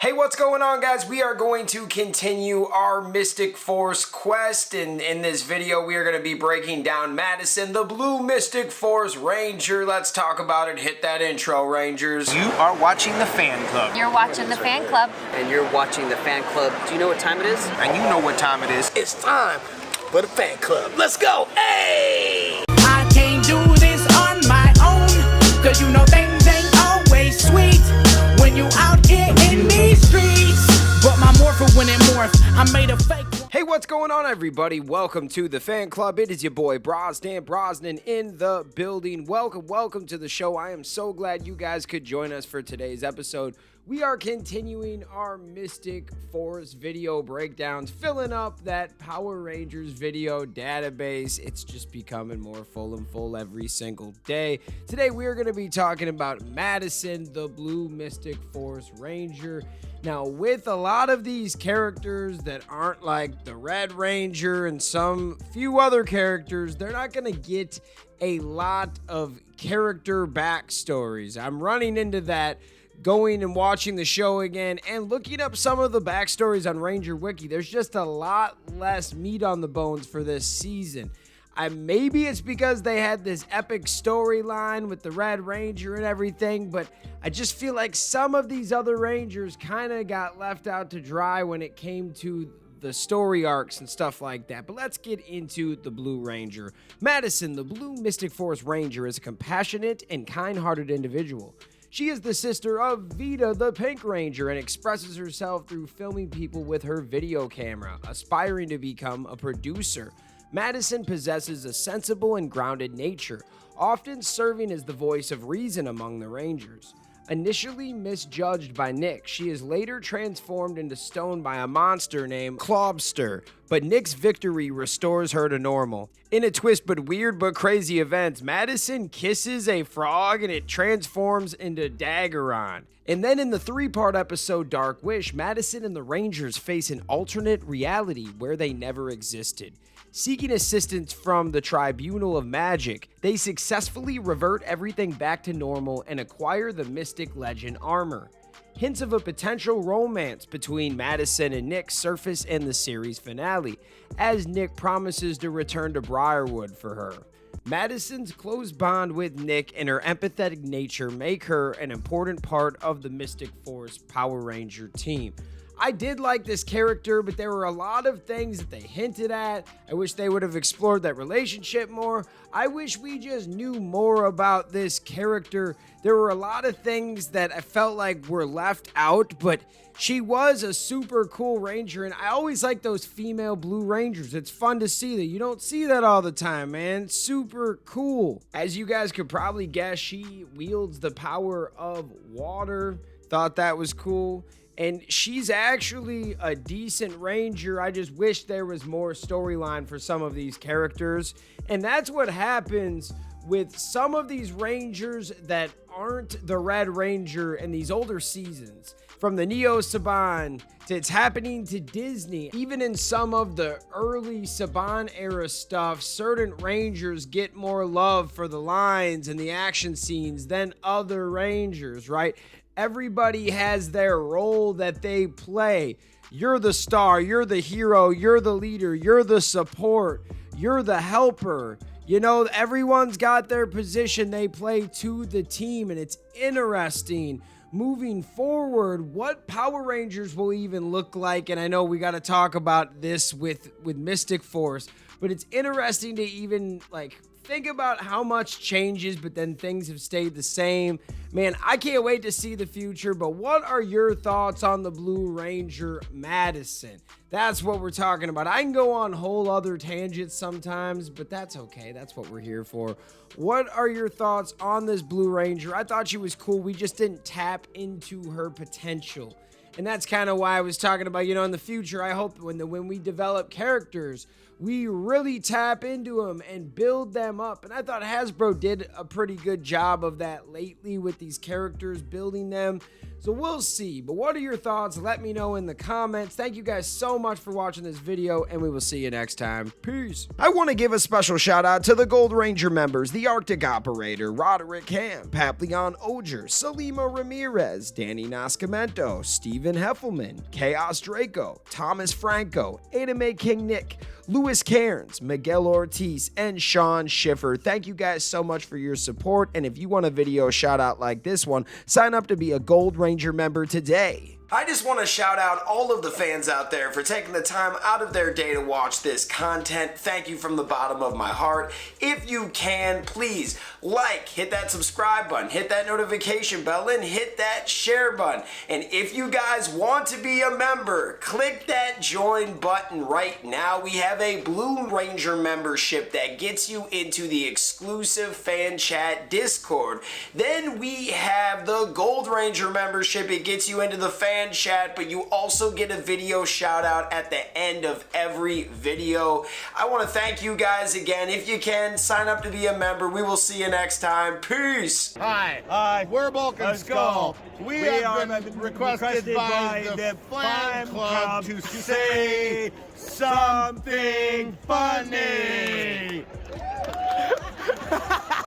Hey, what's going on, guys? We are going to continue our Mystic Force quest, and in this video we are going to be breaking down Madison, the blue Mystic Force Ranger. Let's talk about it. Hit that intro, Rangers. You are watching the fan club. You're watching the fan club. And you're watching the fan club. Do you know what time it is? And you know what time it is. It's time for the fan club. Let's go. Hey! I can't do this on my own, cause you know things ain't always sweet when you out here in these streets. But my morpher when it morphed, I made a fake. Hey, what's going on, everybody? Welcome to the fan club. It is your boy Brosnan in the building. Welcome to the show. I am so glad you guys could join us for today's episode. We are continuing our Mystic Force video breakdowns, filling up that Power Rangers video database. It's just becoming more full every single day. Today we are going to be talking about Madison, the blue Mystic Force Ranger. Now, with a lot of these characters that aren't like the Red Ranger and some few other characters, they're not going to get a lot of character backstories. I'm running into that going and watching the show again and looking up some of the backstories on Ranger Wiki. There's just a lot less meat on the bones for this season. Maybe it's because they had this epic storyline with the Red Ranger and everything, but I just feel like some of these other Rangers kind of got left out to dry when it came to the story arcs and stuff like that. But let's get into the Blue Ranger. Madison, the blue Mystic Force Ranger, is a compassionate and kind-hearted individual. She is the sister of Vita, the Pink Ranger, and expresses herself through filming people with her video camera, aspiring to become a producer. Madison possesses a sensible and grounded nature, often serving as the voice of reason among the Rangers. Initially misjudged by Nick, she is later transformed into stone by a monster named Clobster, but Nick's victory restores her to normal. In a twist but weird but crazy events, Madison kisses a frog and it transforms into Daggeron. And then in the three-part episode Dark Wish, Madison and the Rangers face an alternate reality where they never existed. Seeking assistance from the Tribunal of Magic, they successfully revert everything back to normal and acquire the Mystic Legend armor. Hints of a potential romance between Madison and Nick surface in the series finale, as Nick promises to return to Briarwood for her. Madison's close bond with Nick and her empathetic nature make her an important part of the Mystic Force Power Ranger team. I did like this character, but there were a lot of things that they hinted at. I wish they would have explored that relationship more. I wish we just knew more about this character. There were a lot of things that I felt like were left out, but she was a super cool Ranger, and I always like those female Blue Rangers. It's fun to see that. You don't see that all the time, man. Super cool. As you guys could probably guess, she wields the power of water. Thought that was cool. And she's actually a decent Ranger. I just wish there was more storyline for some of these characters. And that's what happens with some of these Rangers that aren't the Red Ranger in these older seasons. From the Neo Saban to it's happening to Disney. Even in some of the early Saban era stuff, certain Rangers get more love for the lines and the action scenes than other Rangers, right? Everybody has their role that they play. You're the star, you're the hero, you're the leader, you're the support, you're the helper. You know, everyone's got their position they play to the team, and it's interesting moving forward what Power Rangers will even look like. And I know we got to talk about this with Mystic Force, but it's interesting to even think about how much changes, but then things have stayed the same. Man, I can't wait to see the future, but what are your thoughts on the Blue Ranger Madison? That's what we're talking about. I can go on whole other tangents sometimes, but that's okay. That's what we're here for. What are your thoughts on this Blue Ranger? I thought she was cool. We just didn't tap into her potential. And that's kind of why I was talking about, in the future, I hope when we develop characters, we really tap into them and build them up. And I thought Hasbro did a pretty good job of that lately with these characters, building them. So we'll see. But what are your thoughts? Let me know in the comments. Thank you guys so much for watching this video, and we will see you next time. Peace. I want to give a special shout out to the Gold Ranger members, the Arctic Operator, Roderick Ham, Papillon Oger, Salima Ramirez, Danny Nascimento, Stephen Heffelman, Chaos Draco, Thomas Franco, Anime King Nick, Louis Cairns, Miguel Ortiz, and Sean Schiffer. Thank you guys so much for your support, and if you want a video shout out like this one, sign up to be a Gold Ranger member today. I just want to shout out all of the fans out there for taking the time out of their day to watch this content. Thank you from the bottom of my heart. If you can, please hit that subscribe button, hit that notification bell, and hit that share button. And if you guys want to be a member, click that join button right now. We have a Blue Ranger membership that gets you into the exclusive fan chat Discord. Then we have the Gold Ranger membership. It gets you into the fan chat, but you also get a video shout out at the end of every video. I want to thank you guys again. If you can, sign up to be a member. We will see you next time. Peace. Hi, we're Bulk and Skull. We have been requested by the fan club to say something funny.